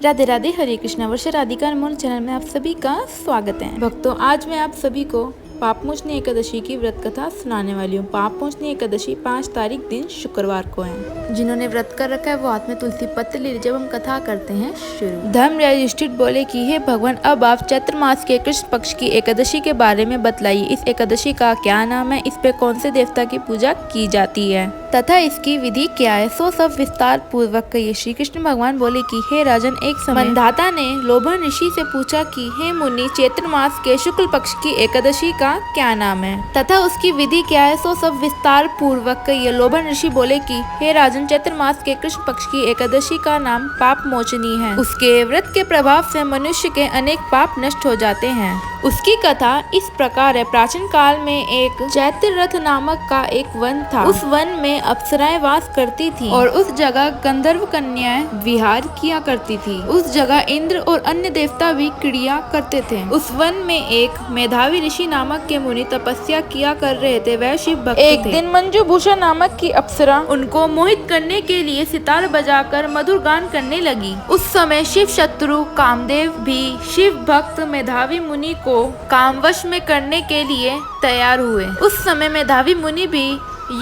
राधे राधे, हरे कृष्णा। वर्षा राधिका अनमोल channel में आप सभी का स्वागत है। भक्तों, आज मैं आप सभी को पापमोचनी एकादशी की व्रत कथा सुनाने वाली हूँ। पापमोचनी एकादशी 5 तारीख दिन शुक्रवार को है। जिन्होंने व्रत कर रखा है वो हाथ में तुलसी पत्र ले, जब हम कथा करते हैं शुरू। धर्मराज युधिष्ठिर बोले कि हे भगवान, अब आप चैत्र मास के कृष्ण पक्ष की एकादशी के बारे में बतलाइए। इस एकादशी का क्या नाम है, इस पे कौन से देवता की पूजा की जाती है तथा इसकी विधि क्या है, सो सब विस्तार पूर्वक कहिए। श्री कृष्ण भगवान बोले कि हे राजन, एक समय मंधाता ने लोभन ऋषि से पूछा कि हे मुनि, चैत्र मास के शुक्ल पक्ष की एकादशी का क्या नाम है तथा उसकी विधि क्या है, सो सब विस्तार पूर्वक कहिए। लोभन ऋषि बोले कि हे राजन, चैत्र मास के कृष्ण पक्ष की एकादशी का नाम पाप मोचनी है। उसके व्रत के प्रभाव से मनुष्य के अनेक पाप नष्ट हो जाते हैं। उसकी कथा इस प्रकार है। प्राचीन काल में एक चैत्र रथ नामक का एक वन था। उस वन में अप्सराएं वास करती थी और उस जगह गंधर्व कन्याएं विहार किया करती थी। उस जगह इंद्र और अन्य देवता भी क्रिया करते थे। उस वन में एक मेधावी ऋषि नामक के मुनि तपस्या किया कर रहे थे। वह शिव भक्त थे। एक दिन मंजुभूषा नामक की अप्सरा उनको मोहित करने के लिए सितार बजाकर मधुर गान करने लगी। उस समय शिव शत्रु कामदेव भी शिव भक्त मेधावी मुनि को कामवश में करने के लिए तैयार हुए। उस समय मेधावी मुनि भी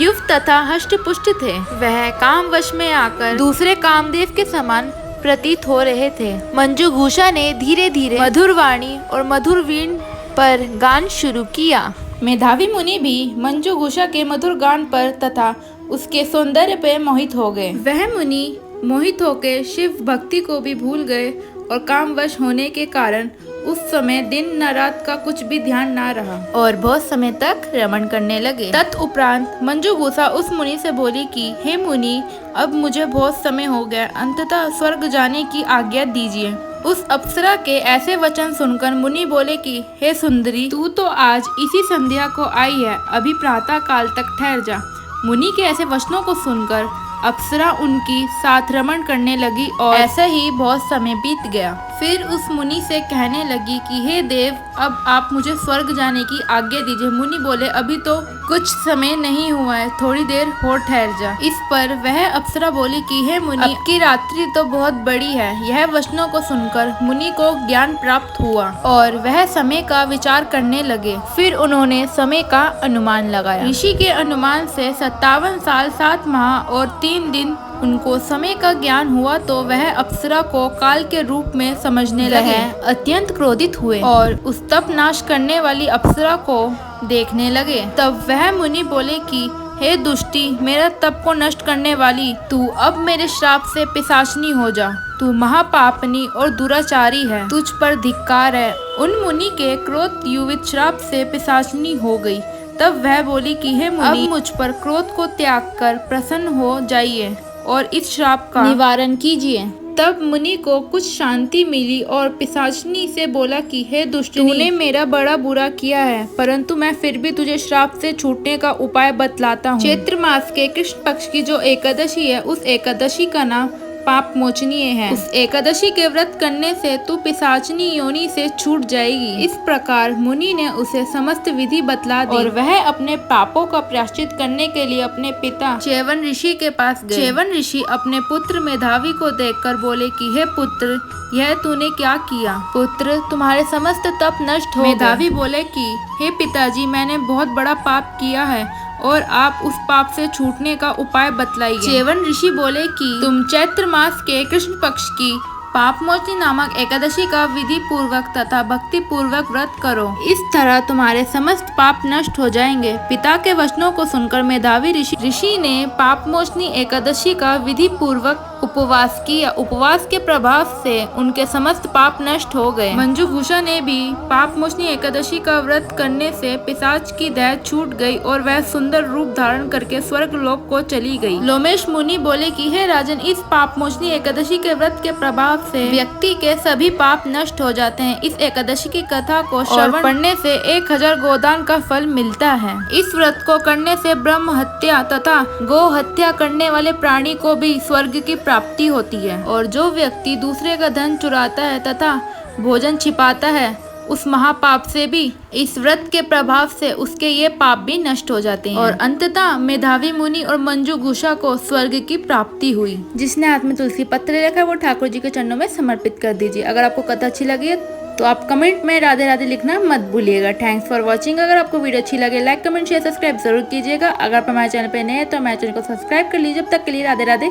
युव तथा हष्ट पुष्ट थे। वह कामवश में आकर दूसरे कामदेव के समान प्रतीत हो रहे थे। मंजुभूषा ने धीरे धीरे मधुर वाणी और मधुर वीण पर गान शुरू किया। मेधावी मुनि भी मंजुभूषा के मधुर गान पर तथा उसके सौंदर्य पर मोहित हो गए। वह मुनि मोहित होकर शिव भक्ति को भी भूल गए और कामवश होने के कारण उस समय दिन न रात का कुछ भी ध्यान ना रहा और बहुत समय तक रमण करने लगे। तत्उपरांत मंजुभूषा उस मुनि से बोली कि हे मुनि, अब मुझे बहुत समय हो गया, अंततः स्वर्ग जाने की आज्ञा दीजिए। उस अप्सरा के ऐसे वचन सुनकर मुनि बोले कि हे सुंदरी, तू तो आज इसी संध्या को आई है, अभी प्रातः काल तक ठहर जा। मुनि के ऐसे वचनों को सुनकर अप्सरा उनकी साथ रमण करने लगी और ऐसा ही बहुत समय बीत गया। फिर उस मुनि से कहने लगी कि हे देव, अब आप मुझे स्वर्ग जाने की आज्ञा दीजिए। मुनि बोले, अभी तो कुछ समय नहीं हुआ है, थोड़ी देर और ठहर जा। इस पर वह अप्सरा बोली कि हे मुनि, अब की रात्रि तो बहुत बड़ी है। यह वचनों को सुनकर मुनि को ज्ञान प्राप्त हुआ और वह समय का विचार करने लगे। फिर उन्होंने समय का अनुमान लगाया। ऋषि के अनुमान से 57 साल 7 माह और 3 दिन उनको समय का ज्ञान हुआ तो वह अप्सरा को काल के रूप में समझने लगे। अत्यंत क्रोधित हुए और उस तप नाश करने वाली अप्सरा को देखने लगे। तब वह मुनि बोले कि हे दुष्टी, मेरा तप को नष्ट करने वाली, तू अब मेरे श्राप से पिशाचनी हो जा। तू महापापनी और दुराचारी है, तुझ पर धिक्कार है। उन मुनि के क्रोध युवित श्राप से पिशाचनी हो गई। तब वह बोली कि हे मुनि, अब मुझ पर क्रोध को त्याग कर प्रसन्न हो जाइए और इस श्राप का निवारण कीजिए। तब मुनि को कुछ शांति मिली और पिशाचनी से बोला कि हे दुष्टनी, तूने मेरा बड़ा बुरा किया है, परंतु मैं फिर भी तुझे श्राप से छूटने का उपाय बतलाता हूँ। चैत्र मास के कृष्ण पक्ष की जो एकादशी है, उस एकादशी का नाम पाप मोचनीय है। उस एकादशी के व्रत करने से तू पिशाचनी योनि से छूट जाएगी। इस प्रकार मुनि ने उसे समस्त विधि बतला दी और वह अपने पापों का प्रायश्चित करने के लिए अपने पिता च्यवन ऋषि के पास गए। च्यवन ऋषि अपने पुत्र मेधावी को देखकर बोले कि हे पुत्र, यह तूने क्या किया? पुत्र, तुम्हारे समस्त तप नष्ट हो गए। मेधावी बोले कि हे पिताजी, मैंने बहुत बड़ा पाप किया है और आप उस पाप से छूटने का उपाय बतलाइए। च्यवन ऋषि बोले कि तुम चैत्र मास के कृष्ण पक्ष की पापमोचनी नामक एकादशी का विधि पूर्वक तथा भक्ति पूर्वक व्रत करो। इस तरह तुम्हारे समस्त पाप नष्ट हो जाएंगे। पिता के वचनों को सुनकर मेधावी ऋषि ने पापमोचनी एकादशी का विधि पूर्वक उपवास किया। उपवास के प्रभाव से उनके समस्त पाप नष्ट हो गए। मंजुभूषा ने भी पापमोचनी एकादशी का व्रत करने से पिशाच की दैह छूट गई और वह सुंदर रूप धारण करके स्वर्ग लोक को चली गई। लोमेश मुनि बोले कि हे राजन, इस पापमोचनी एकादशी के व्रत के प्रभाव से व्यक्ति के सभी पाप नष्ट हो जाते हैं। इस एकादशी की कथा को श्रवण पढ़ने से 1000 गोदान का फल मिलता है। इस व्रत को करने से ब्रह्म हत्या तथा गो हत्या करने वाले प्राणी को भी स्वर्ग की प्राप्ति होती है और जो व्यक्ति दूसरे का धन चुराता है तथा भोजन छिपाता है उस महापाप से भी इस व्रत के प्रभाव से उसके ये पाप भी नष्ट हो जाते हैं। और अंततः मेधावी मुनि और मंजू घुसा को स्वर्ग की प्राप्ति हुई। जिसने हाथ में तुलसी पत्र रखा है वो ठाकुर जी के चरणों में समर्पित कर दीजिए। अगर आपको कथा अच्छी लगी है तो आप कमेंट में राधे राधे लिखना मत भूलिएगा। Thanks for watching. अगर आपको वीडियो अच्छी लगे लाइक कमेंट शेयर सब्सक्राइब जरूर कीजिएगा। अगर आप हमारे चैनल पे नए हैं तो हमारे चैनल को सब्सक्राइब कर लीजिए। जब तक के लिए राधे राधे,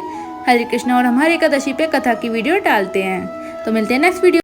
हरे कृष्ण। और हमारी एकादशी पे कथा की वीडियो डालते हैं, तो मिलते हैं नेक्स्ट वीडियो।